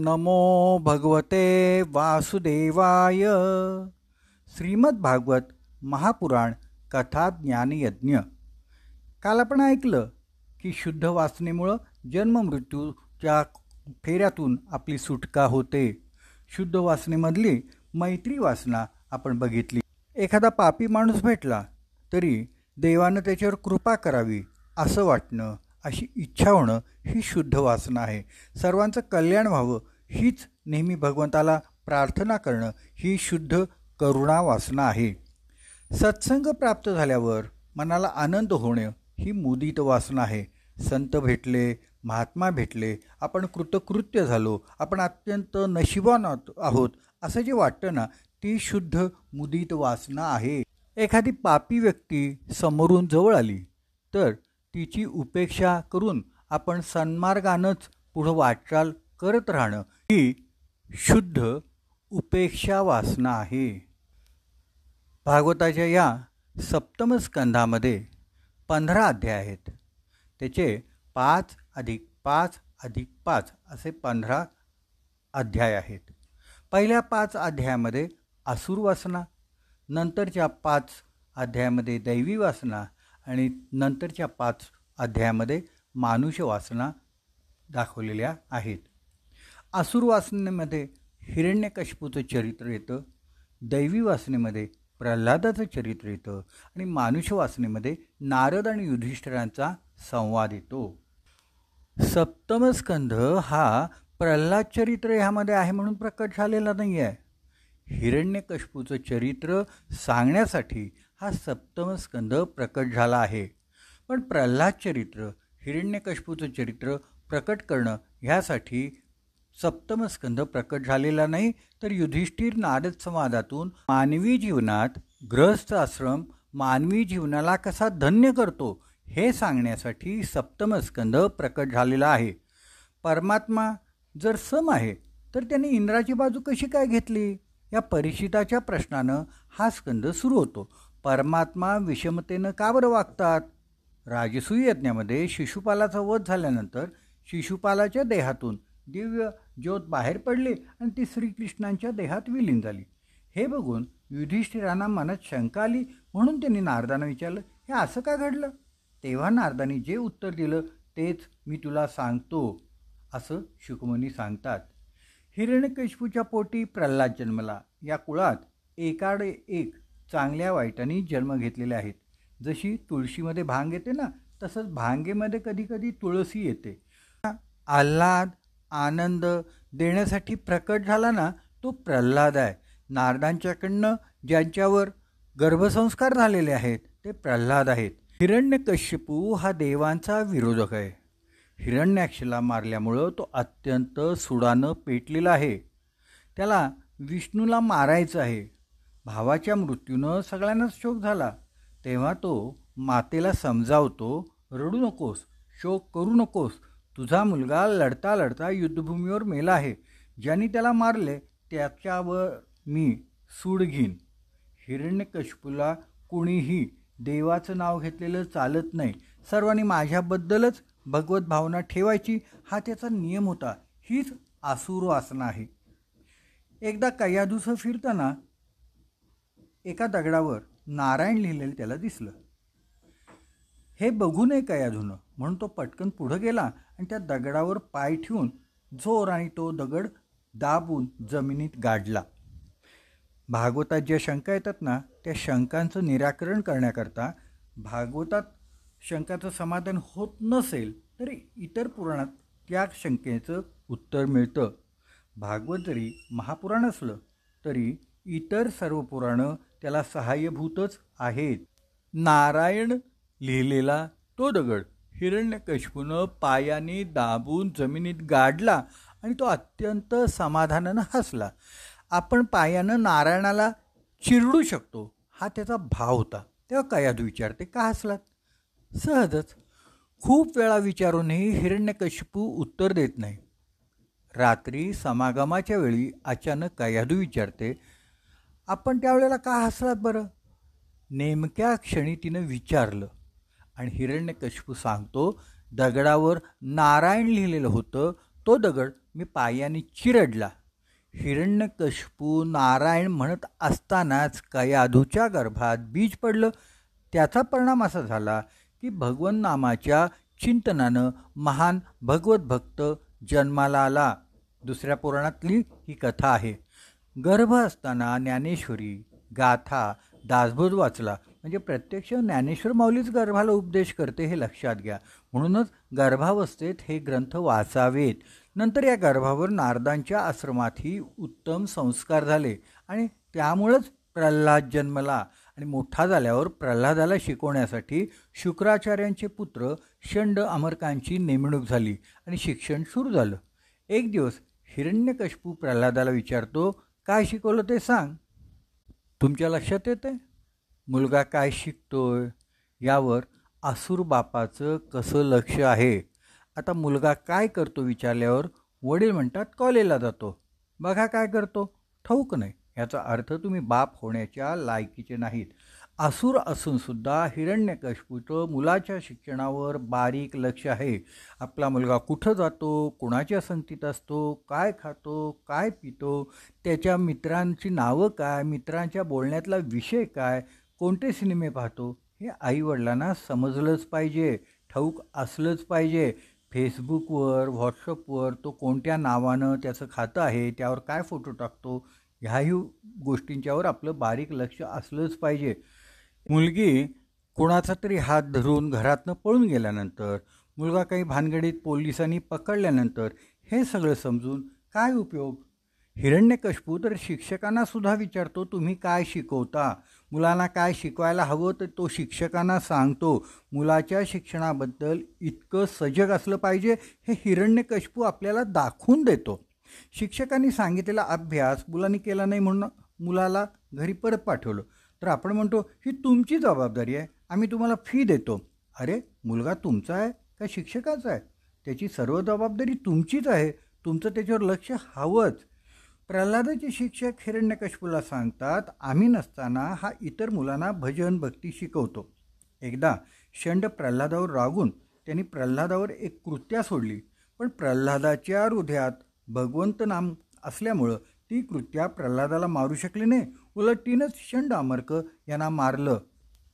नमो भगवते वासुदेवाय. श्रीमद्भागवत महापुराण कथा ज्ञानयज्ञ. काल आपण ऐकलं की शुद्ध वासनेमुळं जन्ममृत्यूच्या फेऱ्यातून आपली सुटका होते. शुद्ध वासनेमधली मैत्री वासना आपण बघितली. एखादा पापी माणूस भेटला तरी देवानं त्याच्यावर कृपा करावी असं वाटणं, अशी इच्छा होणं ही शुद्ध वासना आहे. सर्वांचं कल्याण व्हावं हीच नेहमी भगवंताला प्रार्थना करणं ही शुद्ध करुणा वासना आहे. सत्संग प्राप्त झाल्यावर मनाला आनंद होणं ही मुदित वासना आहे. संत भेटले, महात्मा भेटले, आपण कृतकृत्य झालो, आपण अत्यंत नशिबान आहोत असं जे वाटतं ना, ती शुद्ध मुदित वासना आहे. एखादी पापी व्यक्ती समोरून जवळ आली तर तिची उपेक्षा करून आपण सन्मार्गानंच पुढं वाटचाल करत राहणं ही शुद्ध उपेक्षा वासना आहे. भागवताच्या या सप्तम स्कंधामध्ये 15 अध्याय आहेत. त्याचे 5+5+5 असे 15 अध्याय आहेत. पहिल्या 5 अध्यायामध्ये असुर वासना, नंतरच्या 5 अध्यायामध्ये दैवी वासना आणि नंतरच्या 5 अध्यायामध्ये मानुष वासना दाखवलेल्या आहेत. असुर वासनेमध्ये हिरण्यकशिपूचं चरित्र येतं, दैवी वासनेमध्ये प्रल्हादाचं चरित्र येतं आणि मानुष वासनेमध्ये नारद आणि युधिष्ठिरांचा संवाद येतो. सप्तम स्कंध हा प्रल्हाद चरित्र ह्यामध्ये आहे म्हणून प्रकट झालेला नाही आहे. हिरण्यकशिपूचं चरित्र सांगण्यासाठी हा सप्तम स्कंध प्रकट झाला आहे. पण प्रल्हाद चरित्र, हिरण्यकशिपूचं चरित्र प्रकट करणं ह्यासाठी सप्तम स्कंध प्रकट झालेला नाही. तर युधिष्ठिर नारद संवादातून मानवी जीवनात गृहस्थ आश्रम मानवी जीवनाला कसा धन्य करतो हे सांगण्यासाठी सप्तम स्कंध प्रकट झालेला आहे. परमात्मा जर सम आहे तर त्याने इंद्राची बाजू कशी काय घेतली, या परीक्षिताच्या प्रश्नानं हा स्कंद सुरू होतो. परमात्मा विषमतेनं का बरं वागतात? राजसूय यज्ञामध्ये शिशुपालाचा वध झाल्यानंतर शिशुपालाच्या देहातून दिव्य ज्योत बाहेर पडली आणि ती श्रीकृष्णांच्या देहात विलीन झाली. हे बघून युधिष्ठिरांना मनात शंका आली म्हणून त्यांनी नारदांना विचारलं, हे असं का घडलं? तेव्हा नारदांनी जे उत्तर दिलं तेच मी तुला सांगतो असं शुकमुनी सांगतात. हिरण्यकशिपूच्या पोटी प्रल्हाद जन्मला. या कुळात एकाड एक चांगल्या वाईटांनी जन्म घेतलेले आहेत. जशी तुळशीमध्ये भांग येते ना, तसंच भांगेमध्ये कधीकधी तुळशी येते. आल्हाद आनंद देण्यासाठी प्रकट झाला ना, तो प्रल्हाद आहे. नारदांच्याकडनं ज्यांच्यावर गर्भसंस्कार झालेले आहेत ते प्रल्हाद आहेत. हिरण्यकशिपू हा देवांचा विरोधक आहे. हिरण्याक्षला मारल्यामुळं तो अत्यंत सुडानं पेटलेला आहे. त्याला विष्णूला मारायचं आहे. भावाच्या मृत्यूनं सगळ्यांनाच शोक झाला. तेव्हा तो मातेला समजावतो, रडू नकोस, शोक करू नकोस, तुझा मुलगा लढता लढता युद्धभूमीवर मेला आहे. ज्यांनी त्याला मारले त्याच्यावर मी सूड घेईन. हिरण्यकशिपूला कुणीही देवाचं नाव घेतलेलं चालत नाही. सर्वांनी माझ्याबद्दलच भगवत भावना ठेवायची हा त्याचा नियम होता. हीच आसुर वासना आहे. एकदा कयाधूसं फिरताना एका दगडावर नारायण लिहिलेलं त्याला दिसलं. हे बघू नये कयाधूनं म्हणून तो पटकन पुढं गेला आणि त्या दगडावर पाय ठेवून जोराने तो दगड दाबून जमिनीत गाडला. भागवतात ज्या शंका येतात ना, त्या शंकांचं निराकरण करण्याकरता भागवतात शंकाचं समाधान होत नसेल तरी इतर पुराणात त्या शंकेचं उत्तर मिळतं. भागवत जरी महापुराण असलं तरी इतर सर्व पुराणं त्याला सहाय्यभूतच आहेत. नारायण लिहिलेला तो दगड हिरण्यकशिपूनं पायाने दाबून जमिनीत गाडला आणि तो अत्यंत समाधानानं हसला. आपण पायानं नारायणाला चिरडू शकतो हा त्याचा भाव होता. तेव्हा कयाधू विचारते, का हसलात? सहजच. खूप वेळा विचारूनही हिरण्यकशिपू उत्तर देत नाही. रात्री समागमाच्या वेळी अचानक कयाधू विचारते, आपण त्यावेळेला का हसलात बरं? नेमक्या क्षणी तिनं विचारलं आणि हिरण्यकशिपू सांगतो, दगडावर नारायण लिहिलेलं होतं. तो दगड मी पायाने चिरडला. हिरण्यकशिपू नारायण म्हणत असतानाच कयाधूच्या गर्भात बीज पडलं. त्याचा परिणाम असा झाला की भगवन नामाच्या चिंतनानं महान भगवत भक्त जन्माला आला. दुसऱ्या पुराणातली ही कथा आहे. गर्भ असताना ज्ञानेश्वरी गाथा दासबोध वाचला म्हणजे प्रत्यक्ष ज्ञानेश्वर माऊलीच गर्भाला उपदेश करते हे लक्षात घ्या. म्हणूनच गर्भावस्थेत हे ग्रंथ वाचावेत. नंतर या गर्भावर नारदांच्या आश्रमातही उत्तम संस्कार झाले आणि त्यामुळंच प्रल्हाद जन्मला. आणि मोठा झाल्यावर प्रल्हादाला शिकवण्यासाठी शुक्राचार्यांचे पुत्र षंड अमरकांची नेमणूक झाली आणि शिक्षण सुरू झालं. एक दिवस हिरण्यकशिपू प्रल्हादाला विचारतो, काय शिकवलं ते सांग. तुमच्या लक्षात येते मुलगा काय शिकतोय? यावर असुर बापाचं कसं लक्ष आहे. आता मुलगा काय करतो विचारल्यावर वडील म्हणतात कॉलेजला जातो. बघा काय करतो, ठाऊक नाही. याचा अर्थ तुम्ही बाप होण्याच्या लायकीचे नाहीत. असुर असूनसुद्धा हिरण्यकशिपूचं मुलाच्या शिक्षणावर बारीक लक्ष आहे. आपला मुलगा कुठं जातो, कुणाच्या संगतीत असतो, काय खातो, काय पितो, त्याच्या मित्रांची नावं काय, मित्रांच्या बोलण्यातला विषय काय, कोणते सिनेमे पाहतो, हे आईवडिलांना समजलंच पाहिजे, ठाऊक असलंच पाहिजे. फेसबुकवर व्हॉट्सअपवर तो कोणत्या नावानं त्याचं खातं आहे, त्यावर काय फोटो टाकतो, ह्याही गोष्टींच्यावर आपलं बारीक लक्ष असलंच पाहिजे. मुलगी कोणाचा तरी हात धरून घरातनं पळून गेल्यानंतर, मुलगा काही भानगडीत पोलिसांनी पकडल्यानंतर हे सगळं समजून काय उपयोग. हिरण्यकशिपू तर शिक्षकांना सुद्धा विचारतो, तुम्ही काय शिकवता, मुलांना काय शिकवायला हवं तर तो शिक्षकांना सांगतो. मुलाच्या शिक्षणाबद्दल इतकं सजग असलं पाहिजे हे हिरण्यकशिपू आपल्याला दाखवून देतो. शिक्षकांनी सांगितलेला अभ्यास मुलांनी केला नाही म्हणून मुलाला घरी परत पाठवलं तर आपण म्हणतो ही तुमची जबाबदारी आहे, आम्ही तुम्हाला फी देतो. अरे मुलगा तुमचा आहे का शिक्षकाचा आहे? त्याची सर्व जबाबदारी तुमचीच आहे, तुमचं त्याच्यावर लक्ष हवंच. प्रल्हादाचे शिक्षक हिरण्यकशिपूला सांगतात, आम्ही नसताना हा इतर मुलांना भजन भक्ती शिकवतो. एकदा षंड प्रल्हादावर रागून त्यांनी प्रल्हादावर एक कृत्या सोडली, पण प्रल्हादाच्या हृदयात भगवंत नाम असल्यामुळं ती कृत्या प्रल्हादाला मारू शकली नाही. उलट तिनंच षंड अमर्क यांना मारलं.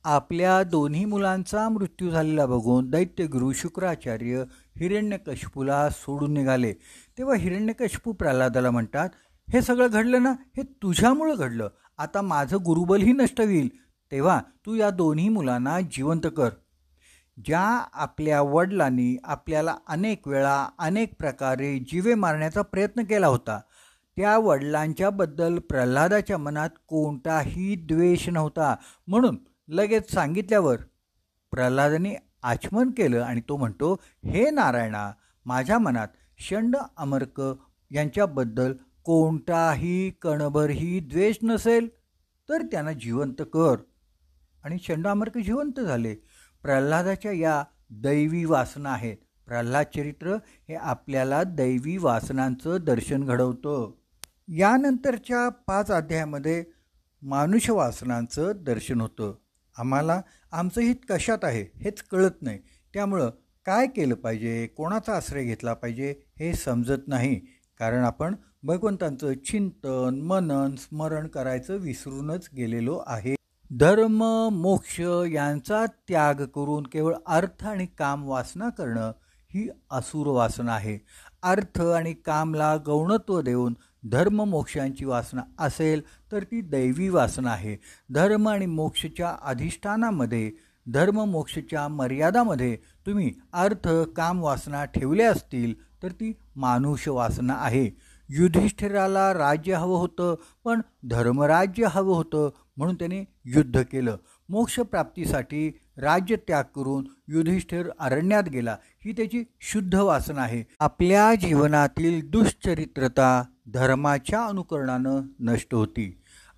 आपल्या दोन्ही मुलांचा मृत्यू झालेला बघून दैत्यगुरू शुक्राचार्य हिरण्यकशिपूला सोडून निघाले. तेव्हा हिरण्यकशिपू प्रल्हादाला म्हणतात, हे सगळं घडलं ना, हे तुझ्यामुळं घडलं. आता माझं गुरुबलही नष्ट होईल, तेव्हा तू या दोन्ही मुलांना जिवंत कर. ज्या आपल्या वडिलांनी आपल्याला अनेक वेळा अनेक प्रकारे जीवे मारण्याचा प्रयत्न केला होता, त्या वडिलांच्याबद्दल प्रल्हादाच्या मनात कोणताही द्वेष नव्हता. म्हणून लगेच सांगितल्यावर प्रल्हादाने आचमन केलं आणि तो म्हणतो, हे नारायणा, माझ्या मनात षंड अमर्क यांच्याबद्दल कोणताही कणभरही द्वेष नसेल तर त्यांना जिवंत कर. आणि षंड अमर्क जिवंत झाले. प्रल्हादाच्या या दैवी वासना आहेत. प्रल्हाद चरित्र हे आपल्याला दैवी वासनांचं दर्शन घडवतं. यानंतरच्या 5 अध्यायामध्ये मानुष वासनांचं दर्शन होतं. आम्हाला आमचं हित कशात आहे हेच कळत नाही, त्यामुळं काय केलं पाहिजे, कोणाचा आश्रय घेतला पाहिजे हे समजत नाही. कारण आपण भगवंतांचं चिंतन मनन स्मरण करायचं विसरूनच गेलेलो आहे. धर्म मोक्ष यांचा त्याग करून केवळ अर्थ आणि काम वासना करणं ही असुर वासना आहे. अर्थ आणि कामला गौणत्व देऊन धर्म मोक्षांची वासना असेल तर ती दैवी वासना आहे. धर्म आणि मोक्षच्या अधिष्ठानामध्ये, धर्म मोक्षच्या मर्यादामध्ये तुम्ही अर्थ काम वासना ठेवल्या असतील तर ती मानुष वासना आहे. युधिष्ठिराला राज्य हवं होतं, पण धर्मराज्य हवं होतं म्हणून त्याने युद्ध केलं. मोक्षप्राप्तीसाठी राज्य त्याग करून युधिष्ठिर अरण्यात गेला, ही त्याची शुद्ध वासना आहे. आपल्या जीवनातील दुष्चरित्रता धर्माच्या अनुकरणानं नष्ट होती.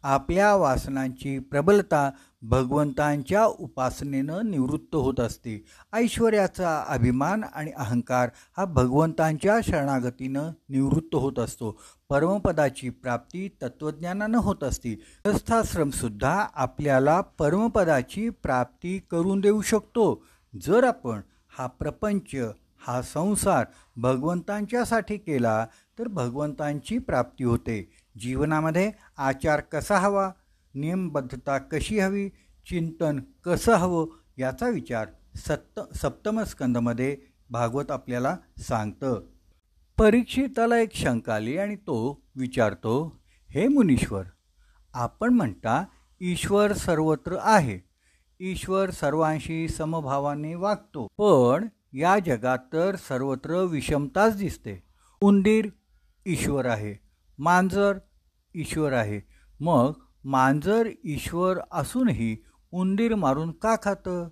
आपल्या वासनांची प्रबलता भगवंतांच्या उपासनेनं निवृत्त होत असते. ऐश्वर्याचा अभिमान आणि अहंकार हा भगवंतांच्या शरणागतीनं निवृत्त होत असतो. परमपदाची प्राप्ती तत्त्वज्ञानानं होत असते. गृहस्थाश्रमसुद्धा आपल्याला परमपदाची प्राप्ती करून देऊ शकतो जर आपण हा प्रपंच, हा संसार भगवंतांच्यासाठी केला तर भगवंतांची प्राप्ती होते. जीवनामध्ये आचार कसा हवा, नियमबद्धता कशी हवी, चिंतन कसं हवं याचा विचार सप्तम स्कंदमध्ये भागवत आपल्याला सांगतं. परीक्षिताला एक शंका आली आणि तो विचारतो, हे मुनीश्वर, आपण म्हणता ईश्वर सर्वत्र आहे, ईश्वर सर्वांशी समभावाने वागतो, पण या जगात तर सर्वत्र विषमताच दिसते. उंदीर ईश्वर आहे, मांजर ईश्वर आहे, मग मांजर ईश्वर असूनही उंदीर मारून का खातं?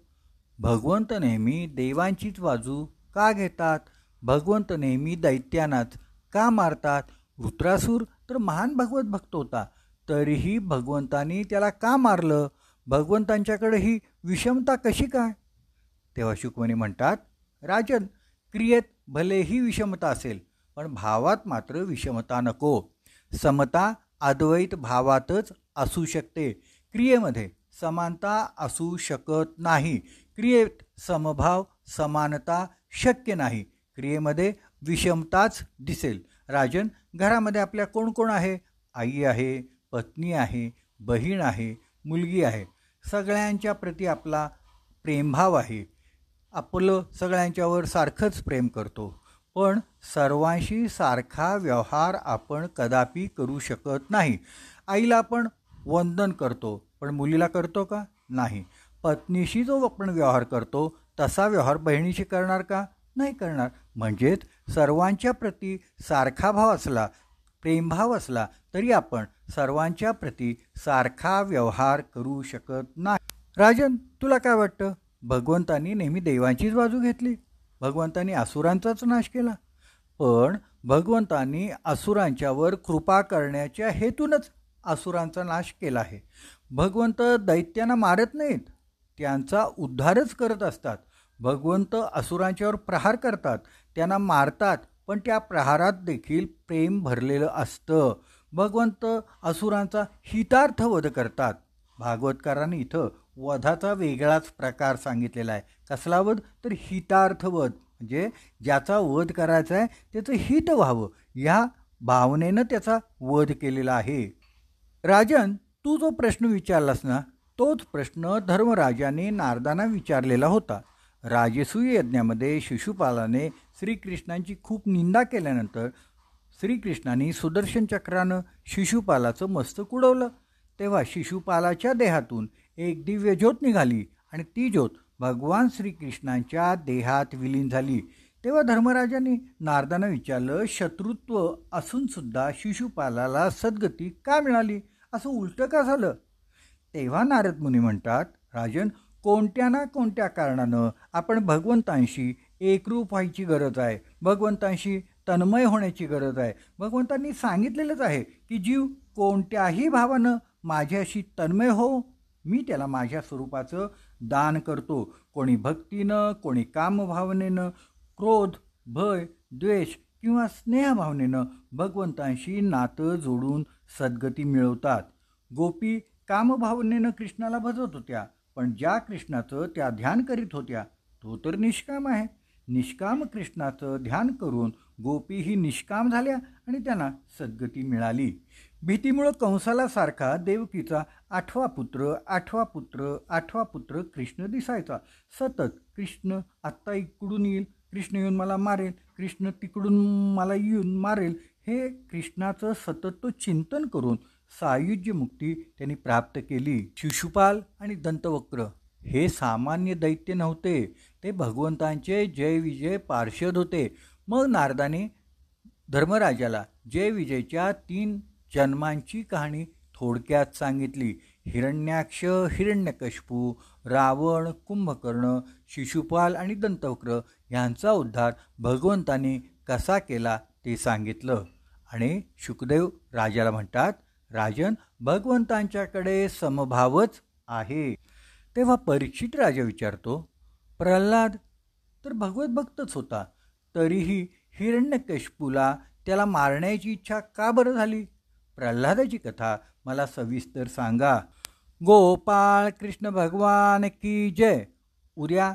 भगवंत नेहमी देवांचीच बाजू का घेतात? भगवंत नेहमी दैत्यांनाच का मारतात? वृत्रासूर तर महान भगवत भक्त होता, तरीही भगवंतांनी त्याला का मारलं? भगवंतांच्याकडे ही विषमता कशी काय? तेव्हा शुकमुनी म्हणतात, राजन, क्रियेत भलेही विषमता असेल, पण भावात मात्र विषमता नको. समता अद्वैत भावातच असू शकते. क्रियेमध्ये समानता असू शकत नाही. क्रियेत समभाव समानता शक्य नाही. क्रियेमध्ये विषमताच दिसेल. राजन, घरामध्ये आपल्या कोण कोण आहे? आई आहे, पत्नी आहे, बहीण आहे, मुलगी आहे. सगळ्यांच्या प्रती आपला प्रेमभाव आहे. आपलं सगळ्यांच्यावर सारखंच प्रेम करतो, पण सर्वांशी सारखा व्यवहार आपण कदापि करू शकत नाही. आईला आपण वंदन करतो, पण मुलीला करतो का? नाही. पत्नीशी जो आपण व्यवहार करतो तसा व्यवहार बहिणीशी करणार का? नाही करणार. म्हणजेच सर्वांच्या प्रती सारखा भाव असला, प्रेमभाव असला, तरी आपण सर्वांच्या प्रती सारखा व्यवहार करू शकत नाही. राजन, तुला काय वाटतं? भगवंतांनी नेहमी देवांचीच बाजू घेतली. भगवंतांनी असुरांचाच नाश केला. पण भगवंतांनी असुरांच्यावर कृपा करण्याच्या हेतूनच असुरांचा नाश केला आहे. भगवंत दैत्यांना मारत नाहीत, त्यांचा उद्धारच करत असतात. भगवंत असुरांच्यावर प्रहार करतात, त्यांना मारतात, पण त्या प्रहारात देखील प्रेम भरलेलं असतं. भगवंत असुरांचा हितार्थ वध करतात. भागवतकारांनी इथं वधाचा वेगळाच प्रकार सांगितलेला आहे. कसला वध? तर हितार्थ वध, म्हणजे ज्याचा वध करायचा आहे त्याचं हित व्हावं या भावनेनं त्याचा वध केलेला आहे. राजन, तू जो प्रश्न विचारलास ना, तोच प्रश्न धर्मराजाने नारदांना विचारलेला होता. राजसूय यज्ञामध्ये शिशुपालाने श्रीकृष्णांची खूप निंदा केल्यानंतर श्रीकृष्णांनी सुदर्शन चक्रानं शिशुपालाचं मस्तक उडवलं. तेव्हा शिशुपालाच्या देहातून एक दिव्य ज्योत निघाली आणि ती ज्योत भगवान श्रीकृष्णांच्या देहात विलीन झाली. तेव्हा धर्मराजांनी नारदांना विचारलं, शत्रुत्व असूनसुद्धा शिशुपालाला सद्गती का मिळाली? असं उलटं का झालं? तेव्हा नारद मुनी म्हणतात, राजन, कोणत्या ना कोणत्या कारणानं आपण भगवंतांशी एकरूप व्हायची गरज आहे. भगवंतांशी तन्मय होण्याची गरज आहे. भगवंतांनी सांगितलेलंच आहे की जीव कोणत्याही भावानं माझ्याशी तन्मय हो, मी त्याला माझ्या स्वरूपाचं दान करतो. कोणी भक्तीनं, कोणी कामभावनेनं, क्रोध, भय, द्वेष किंवा स्नेहभावनेनं भगवंतांशी नातं जोडून सद्गती मिळवतात. गोपी कामभावनेनं कृष्णाला भजवत होत्या, पण ज्या कृष्णाचं त्या ध्यान करीत होत्या तो तर निष्काम आहे. निष्काम कृष्णाचं ध्यान करून गोपीही निष्काम झाल्या आणि त्यांना सद्गती मिळाली. भीतीमुळं कंसाला सारखा देवकीचा आठवा पुत्र कृष्ण दिसायचा. सतत कृष्ण आत्ता इकडून येईल, कृष्ण येऊन मला मारेल, कृष्ण तिकडून मला येऊन मारेल, हे कृष्णाचं सतत तो चिंतन करून सायुज्य मुक्ती त्यांनी प्राप्त केली. शिशुपाल आणि दंतवक्र हे सामान्य दैत्य नव्हते, ते भगवंतांचे जय विजय पार्षद होते. मग नारदाने धर्मराजाला जय विजयच्या 3 जन्मांची कहाणी थोडक्यात सांगितली. हिरण्याक्ष, हिरण्यकश्यपू, रावण, कुंभकर्ण, शिशुपाल आणि दंतवक्र यांचा उद्धार भगवंतांनी कसा केला ते सांगितलं. आणि शुकदेव राजाला म्हणतात, राजन, भगवंतांच्याकडे समभावच आहे. तेव्हा परीक्षित राजा विचारतो, प्रल्हाद तर भगवत भक्तच होता, तरीही हिरण्यकश्यपूला त्याला मारण्याची इच्छा का बरं झाली? प्रल्हादाची कथा मला सविस्तर सांगा. गोपाळ कृष्ण भगवान की जय. उद्या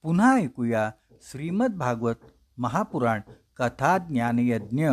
पुन्हा ऐकूया श्रीमद भागवत महापुराण कथा ज्ञानयज्ञ.